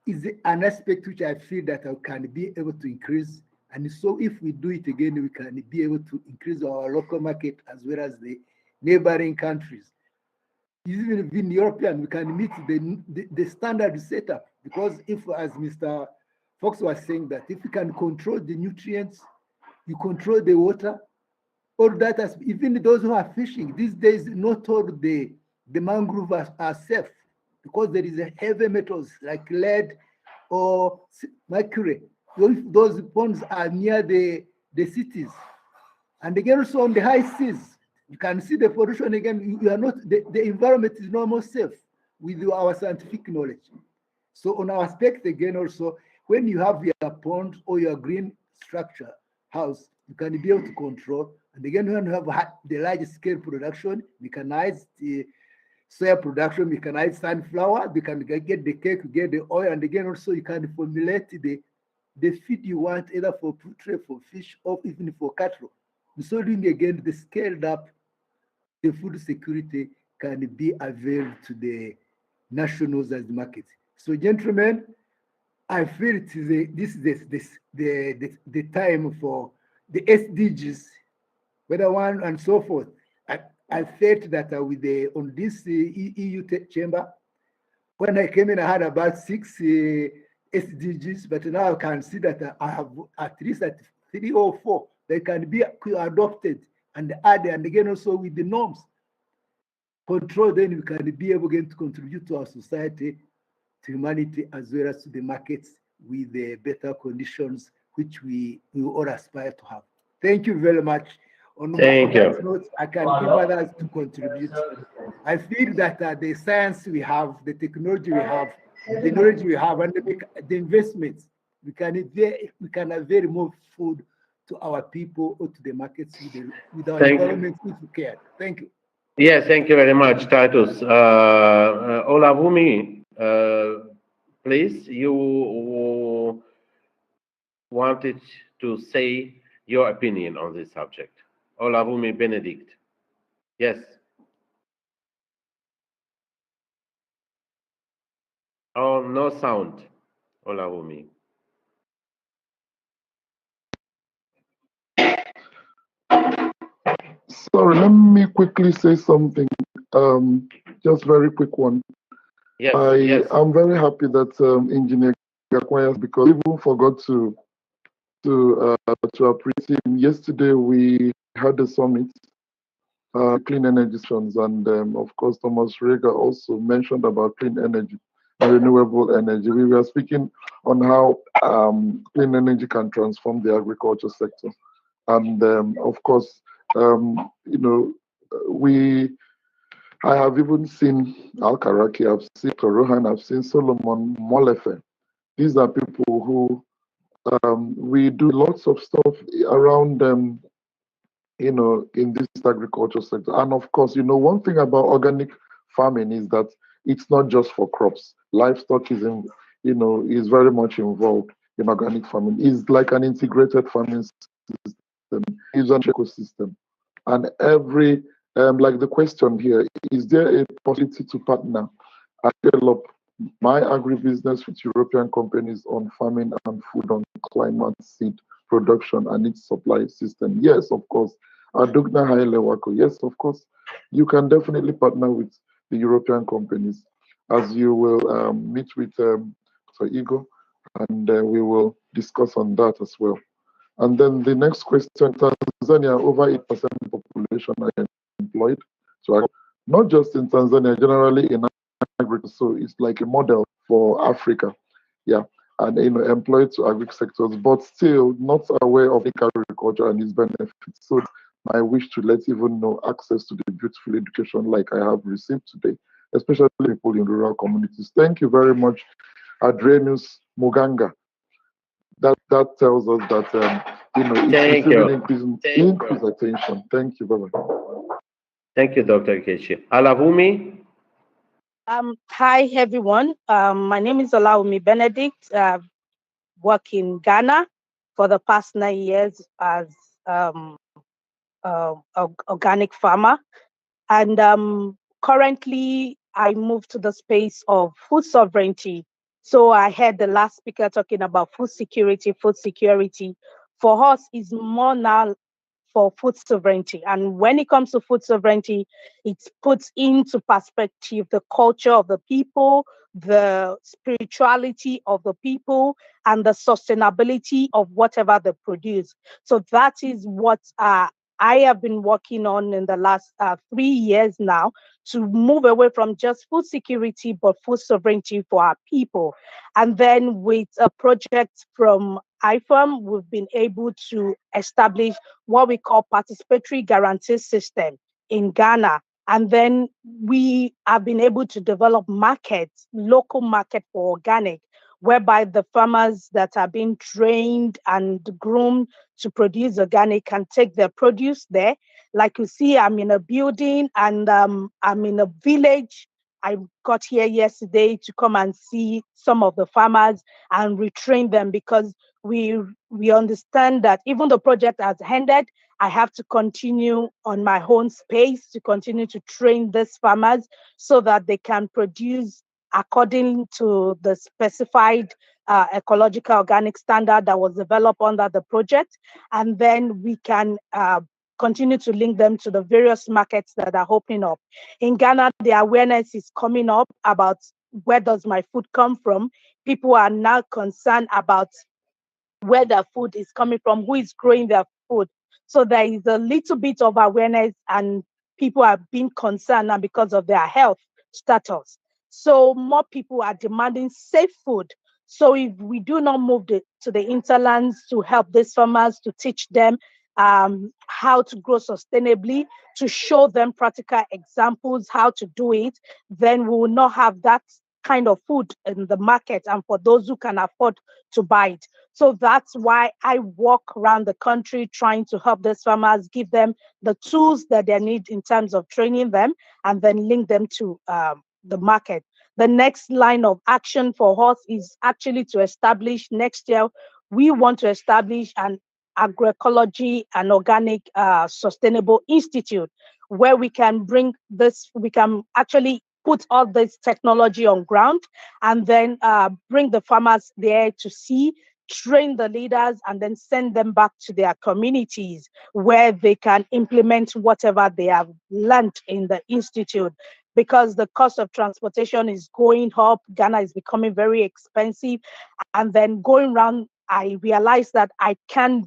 is an aspect which I feel that I can be able to increase. And so if we do it again, we can be able to increase our local market as well as the neighboring countries. Even in European, we can meet the standard setup, because if, as Mr. Fox was saying, that if you can control the nutrients, you control the water, all that, as even those who are fishing these days, not all the mangrove are safe, because there is a heavy metals like lead or mercury. Those ponds are near the cities, and again also on the high seas, you can see the pollution again. You are not, the environment is no more safe with our scientific knowledge. So on our aspect again also, when you have your pond or your green structure house, you can be able to control. And again, when you have the large scale production, mechanized soya production, mechanized sunflower, you can get the cake, get the oil, and again also you can formulate the feed you want, either for poultry, for fish, or even for cattle. So doing again, the scaled up, the food security can be availed to the nationals as the market. So, gentlemen, I feel it is the time for the SDGs, whether one and so forth. I felt that with on this EU Chamber, when I came in, I had about 6 SDGs, but now I can see that I have at least 3 or 4 that can be adopted and added, and again also with the norms control, then we can be able again to contribute to our society, to humanity, as well as to the markets with the better conditions which we all aspire to have. Thank you very much. Thank you. Note, I can give others to contribute. I feel that the science we have, the technology we have, the knowledge we have, and the investments, we can avail more food to our people or to the markets with our environment if we care. Thank you. Yes, thank you very much, Titus. Olavumi, please, you wanted to say your opinion on this subject. Olavumi Benedict. Yes. Oh, no sound, Olavumi. Sorry, let me quickly say something. Just very quick one. Yes, I'm very happy that Engineer Gakwaya, because I even forgot to appreciate him. Yesterday we had a summit, clean energy funds, and of course Thomas Rega also mentioned about clean energy and renewable energy. We were speaking on how clean energy can transform the agriculture sector, and of course, you know, I have even seen Al Karaki, I've seen Rohan, I've seen Solomon Molefe. These are people who we do lots of stuff around them, you know, in this agriculture sector. And of course, you know, one thing about organic farming is that it's not just for crops. Livestock is, is very much involved in organic farming. It's like an integrated farming system. It's an ecosystem. And every, like the question here, is there a possibility to partner and develop my agribusiness with European companies on farming and food on climate seed production and its supply system. Yes, of course. Adugna Haile Wako. Yes, of course. You can definitely partner with the European companies as you will meet with Sir Igor, and we will discuss on that as well. And then the next question, Tanzania, over 8% population are employed. So not just in Tanzania, generally in agriculture. So it's like a model for Africa. Yeah. And employed to agri sectors, but still not aware of agriculture and its benefits. So I wish to let even know access to the beautiful education like I have received today, especially people in rural communities. Thank you very much, Adrenus Muganga. That tells us that it's receiving increased attention. Thank you. Bye bye. Thank you, Dr. Kechi. Alavumi? Hi, everyone. My name is Olawumi Benedict. Work in Ghana for the past 9 years as organic farmer. And currently, I moved to the space of food sovereignty. So I heard the last speaker talking about food security. Food security for us is more now for food sovereignty. And when it comes to food sovereignty, it puts into perspective the culture of the people, the spirituality of the people, and the sustainability of whatever they produce. So that is what I have been working on in the last 3 years now, to move away from just food security, but food sovereignty for our people. And then with a project from IFAM, we've been able to establish what we call participatory guarantee system in Ghana. And then we have been able to develop markets, local market for organic, whereby the farmers that are being trained and groomed to produce organic can take their produce there. Like you see, I'm in a building and I'm in a village. I got here yesterday to come and see some of the farmers and retrain them, because we understand that even the project has ended, I have to continue on my own space to continue to train these farmers so that they can produce according to the specified ecological organic standard that was developed under the project. And then we can continue to link them to the various markets that are opening up. In Ghana, the awareness is coming up about where does my food come from. People are now concerned about where their food is coming from, who is growing their food. So there is a little bit of awareness, and people are being concerned now because of their health status. So more people are demanding safe food. So if we do not move to the interlands to help these farmers, to teach them how to grow sustainably, to show them practical examples how to do it, then we will not have that kind of food in the market, and for those who can afford to buy it. So that's why I walk around the country trying to help these farmers, give them the tools that they need in terms of training them, and then link them to the market. The next line of action for us is actually to establish next year, we want to establish an agroecology and organic sustainable institute where we can bring this, we can actually put all this technology on ground, and then bring the farmers there to see, train the leaders, and then send them back to their communities where they can implement whatever they have learned in the institute. Because the cost of transportation is going up, Ghana is becoming very expensive. And then going around, I realized that I can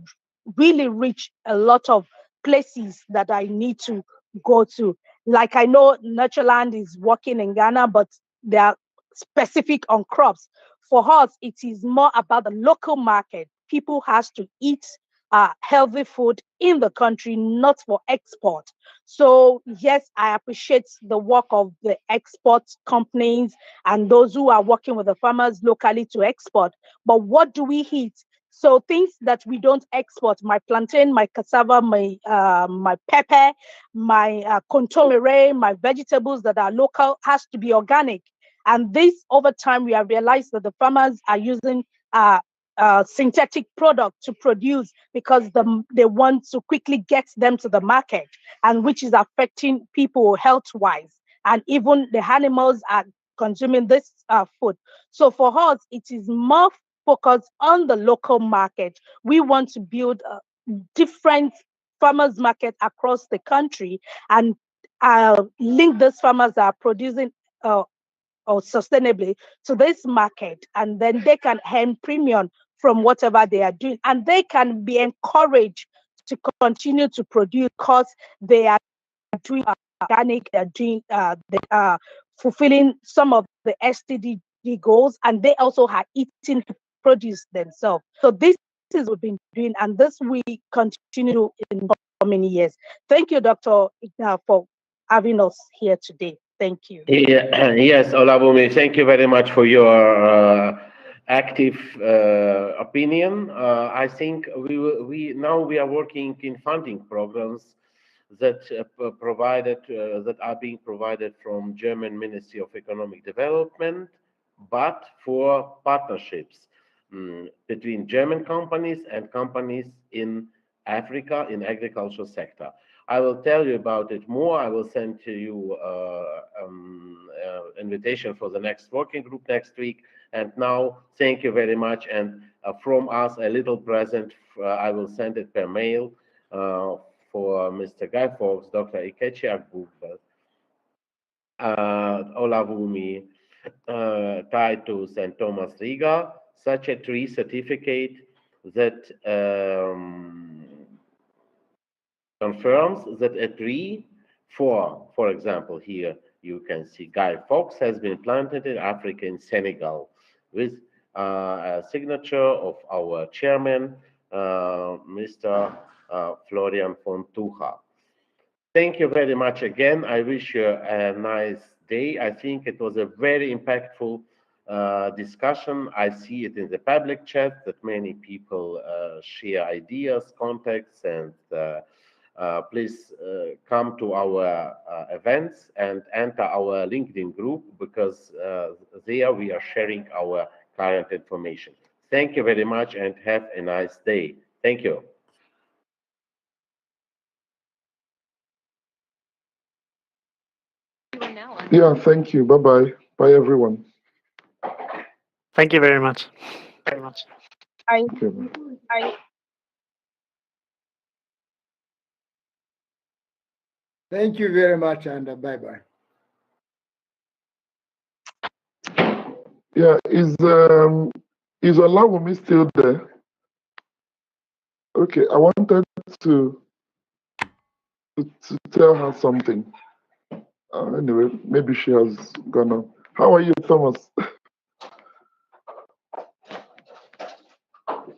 really reach a lot of places that I need to go to. Like I know Nurtureland is working in Ghana, but they are specific on crops. For us, it is more about the local market. People has to eat healthy food in the country, not for export. So yes, I appreciate the work of the export companies and those who are working with the farmers locally to export. But what do we eat? So things that we don't export, my plantain, my cassava, my pepper, my contomere, my vegetables that are local has to be organic. And this, over time, we have realized that the farmers are using synthetic product to produce because they want to quickly get them to the market, and which is affecting people health-wise. And even the animals are consuming this food. So for us, it is more focused on the local market. We want to build different farmers market across the country and link those farmers that are producing or sustainably to this market, and then they can earn premium from whatever they are doing, and they can be encouraged to continue to produce because they are doing organic, they're doing they are fulfilling some of the SDG goals, and they also are eating produce themselves. So this is what we've been doing, and this we continue in many years. Thank you, Dr. Igna, for having us here today. Thank you. Yeah, yes, Olabumi, thank you very much for your active opinion. I think we are working in funding programs that that are being provided from German Ministry of Economic Development, but for partnerships between German companies and companies in Africa in agricultural sector. I will tell you about it more. I will send to you invitation for the next working group next week. And now, thank you very much. And from us, a little present. I will send it per mail for Mr. Guy Fawkes, Dr. Ikechi Agbugbe, Olabumi, Titus, and Thomas Riga. Such a tree certificate that confirms that a tree for example, here you can see Guy Fawkes has been planted in Africa in Senegal with a signature of our chairman, Mr. Florian Fontucha. Thank you very much again. I wish you a nice day. I think it was a very impactful discussion. I see it in the public chat that many people share ideas, contacts, and please come to our events and enter our LinkedIn group, because there we are sharing our current information. Thank you very much and have a nice day. Thank you. Yeah, thank you. Bye-bye. Bye, everyone. Thank you very much. Okay, bye. Thank you very much, and bye-bye. Yeah, is Olawumi still there? Okay, I wanted to tell her something. Anyway, maybe she has gone on. How are you, Thomas?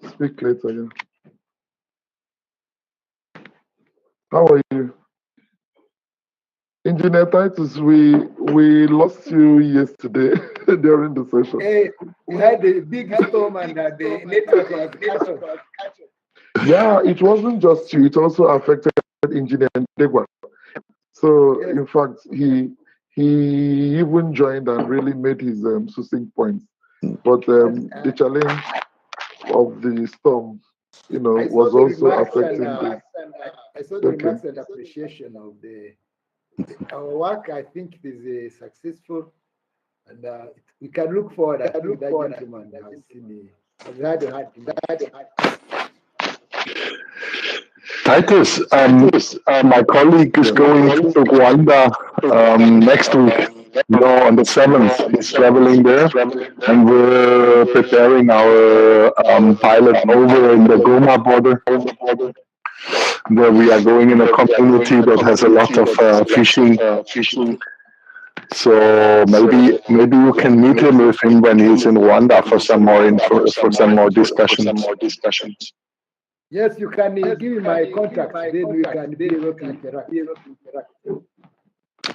Speak later, yeah. How are you? Engineer Titus, we lost you yesterday during the session. Hey, we had a big storm and the network was cut off. Yeah, it wasn't just you, it also affected Engineer Ndegwa. So, in fact, he even joined and really made his succinct points. But the challenge of the storm, was also affecting this. I saw the remarks and appreciation of our work. I think it is successful, and we can look forward. I think that gentleman has seen had a hard Titus, my colleague is going to Rwanda next week. On the 7th, he's traveling there, and we're preparing our pilot over in the Goma border, where we are going in a community that has a lot of fishing. So maybe you can meet him with him when he's in Rwanda for some more discussions. Yes, you can give me my contact, then we can be able to interact.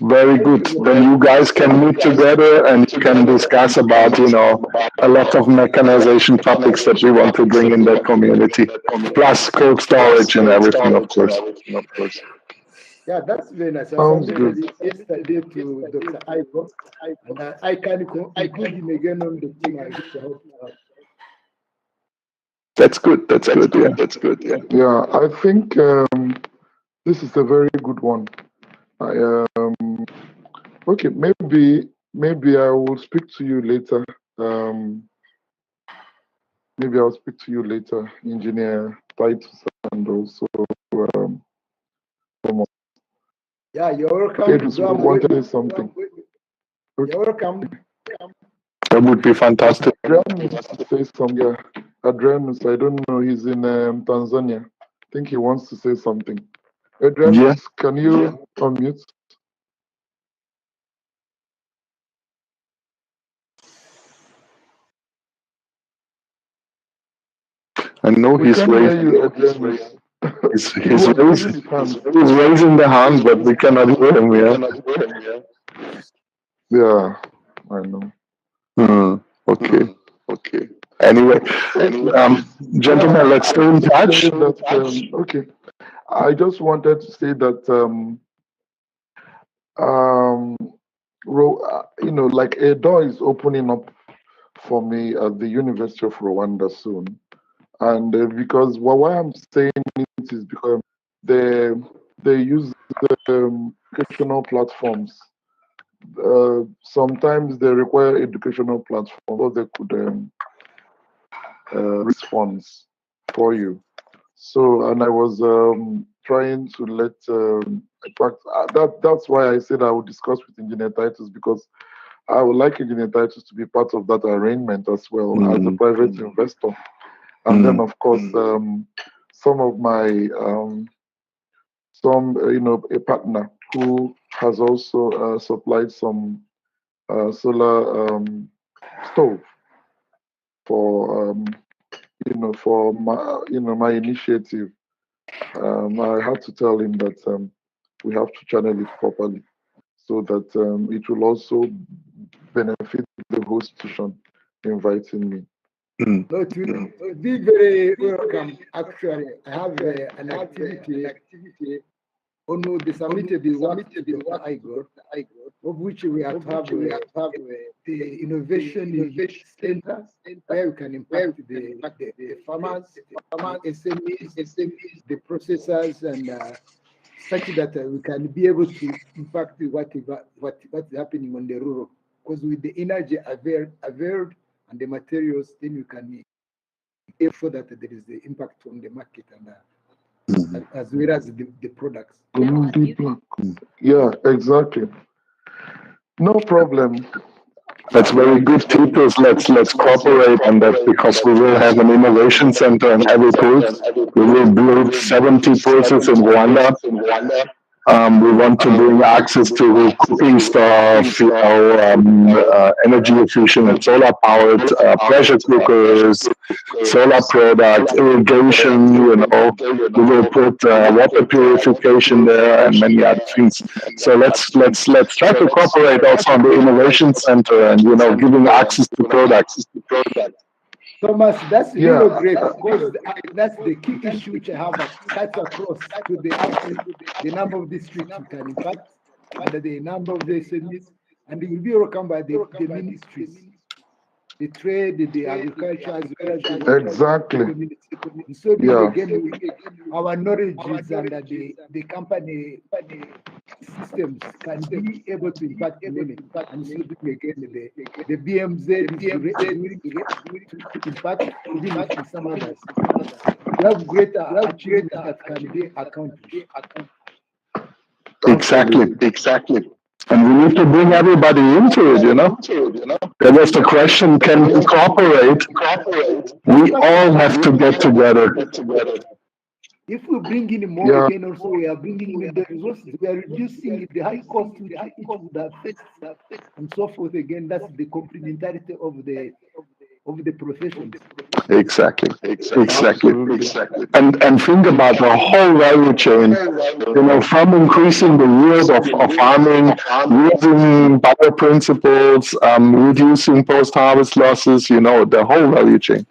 Very good. Then you guys can meet together and you can discuss about, a lot of mechanization topics that we want to bring in that community, plus cold storage and everything, of course. Yeah, that's very nice. Sounds good. Yesterday to Dr. Ivo, and I can include him again on the team. That's good. That's good. Yeah. Yeah, I think this is a very good one. Okay, maybe maybe I will speak to you later. Maybe I'll speak to you later, Engineer Titus, and also Thomas. Yeah, you're welcome. Edris wanted something. You're welcome. That would be fantastic. Adrianus to say something. Yeah. Adrianus, I don't know, he's in Tanzania. I think he wants to say something. Adrianus, can you unmute? I know We he's can hear raising, you, Adrianus. he's raising the hand, but we cannot hear him. Yeah, I know. Okay. Anyway, gentlemen, let's stay in touch. Okay. I just wanted to say that, like a door is opening up for me at the University of Rwanda soon. And because why I'm saying it is because they use educational platforms. Sometimes they require educational platforms so they could raise funds for you. So, and I was trying to let, in fact, that's why I said I would discuss with Engineer Titus, because I would like Engineer Titus to be part of that arrangement as well as a private investor. And then, of course, some of my, a partner who has also supplied some solar stove for, for my initiative. I had to tell him that we have to channel it properly so that it will also benefit the host institution inviting me. No, to be very welcome. Actually, I have an activity on the submitted the work to Dr. Igor, of which we have the innovation center where we can impact the farmers, the SMEs, the processors, and such that we can be able to impact what's happening on the rural. Because with the energy availed and the materials, then you can make sure that there is the impact on the market and as well as the products. Yeah, exactly. No problem. That's very good, Titus. Let's cooperate on that, because we will have an innovation center in every pulse. We will build 70 pulses in Rwanda. We want to bring access to cooking stuff, energy efficient and solar powered pressure cookers, solar products, irrigation. We will put water purification there and many other things. So let's try to cooperate also on the innovation center and giving access to products. Thomas, that's really great, because that's the key issue which I have cuts across to the number of districts you can impact, and the number of the SMEs, and it will be welcomed by the ministries, the trade, the agriculture, as well as the exactly. community. And so again, our knowledge and the company systems can be able to impact many. And so again, the BMZ to impact even with some others. We have greater achievements that can be accomplished. Exactly. And we need to bring everybody into it, There was the question, can we cooperate? We all have to get together. If we bring in more, again, also we are bringing in the resources. We are reducing the high cost which each would affect and so forth. Again, that's the complementarity of the professions. Exactly. And think about the whole value chain, from increasing the yield of farming, using bioprinciples, reducing post-harvest losses, the whole value chain.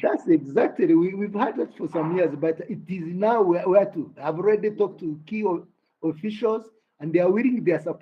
That's exactly, we've had that for some years, but it is now where to. I've already talked to key officials, and they are willing, they are supporting.